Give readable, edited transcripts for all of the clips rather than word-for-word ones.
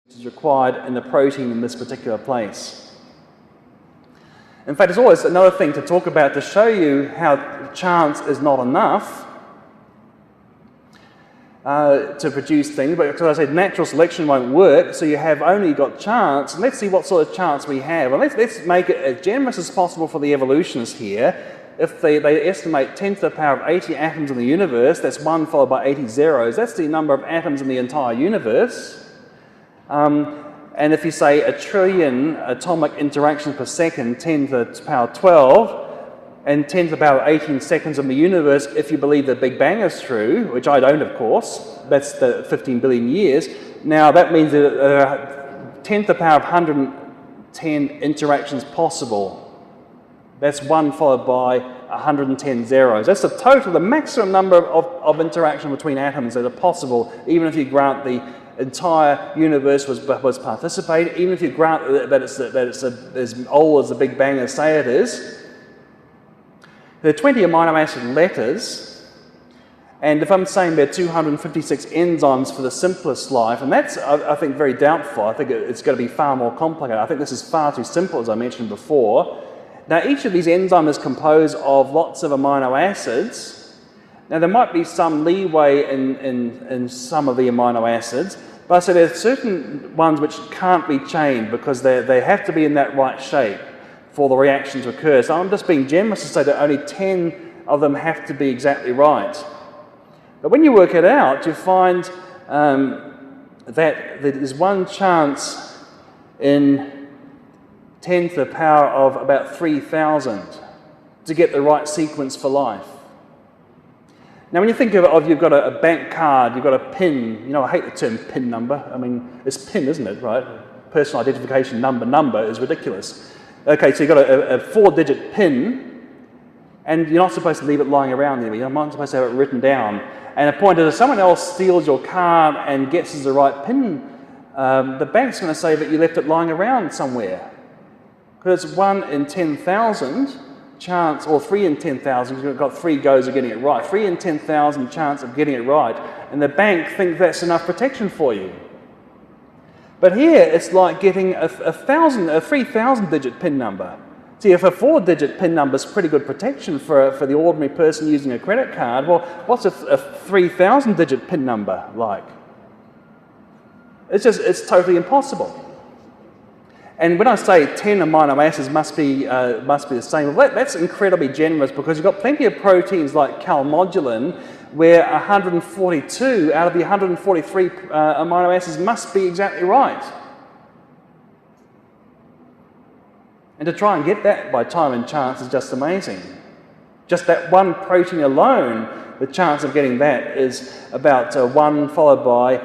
is required in the protein in this particular place. In fact, there's always another thing to talk about to show you how chance is not enough to produce things, but because I said natural selection won't work, so you have only got chance. And let's see what sort of chance we have. And let's make it as generous as possible for the evolutionists here. If they estimate 10 to the power of 80 atoms in the universe, that's 1 followed by 80 zeros. That's the number of atoms in the entire universe. And if you say 1 trillion atomic interactions per second, 10 to the power 12, and 10 to the power 18 seconds in the universe, if you believe the Big Bang is true, which I don't, of course, that's the 15 billion years. Now that means that there are 10 to the power of 110 interactions possible. That's 1 followed by 110 zeros. That's the total, the maximum number of interaction between atoms that are possible, even if you grant the entire universe was participating, even if you grant that it's as old as the Big Bang as say it is. There are 20 amino acid letters, and if I'm saying there are 256 enzymes for the simplest life, and that's, I think, very doubtful. I think it's going to be far more complicated. I think this is far too simple, as I mentioned before. Now, each of these enzymes is composed of lots of amino acids. Now, there might be some leeway in some of the amino acids, but I say there are certain ones which can't be chained because they have to be in that right shape for the reaction to occur. So I'm just being generous to say that only 10 of them have to be exactly right. But when you work it out, you find that there's one chance in 10 to the power of about 3,000 to get the right sequence for life. Now when you think of you've got a bank card, you've got a PIN, you know, I hate the term PIN number. I mean, it's PIN, isn't it, right? Personal identification number is ridiculous. Okay, so you've got a 4-digit PIN, and you're not supposed to leave it lying around there. You're not supposed to have it written down. And the point is, if someone else steals your card and guesses the right PIN, the bank's going to say that you left it lying around somewhere. Because it's 1 in 10,000 chance, or 3 in 10,000, you've got 3 goes of getting it right. 3 in 10,000 chance of getting it right. And the bank thinks that's enough protection for you. But here, it's like getting a 3,000-digit PIN number. See, if a 4-digit PIN number is pretty good protection for the ordinary person using a credit card, well, what's a 3,000-digit PIN number like? It's totally impossible. And when I say 10 amino acids must be the same, well, that's incredibly generous because you've got plenty of proteins like calmodulin, where 142 out of the 143 amino acids must be exactly right. And to try and get that by time and chance is just amazing. Just that one protein alone, the chance of getting that is about 1 followed by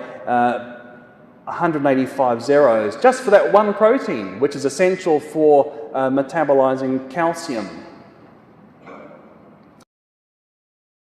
185 zeros, just for that one protein, which is essential for metabolizing calcium.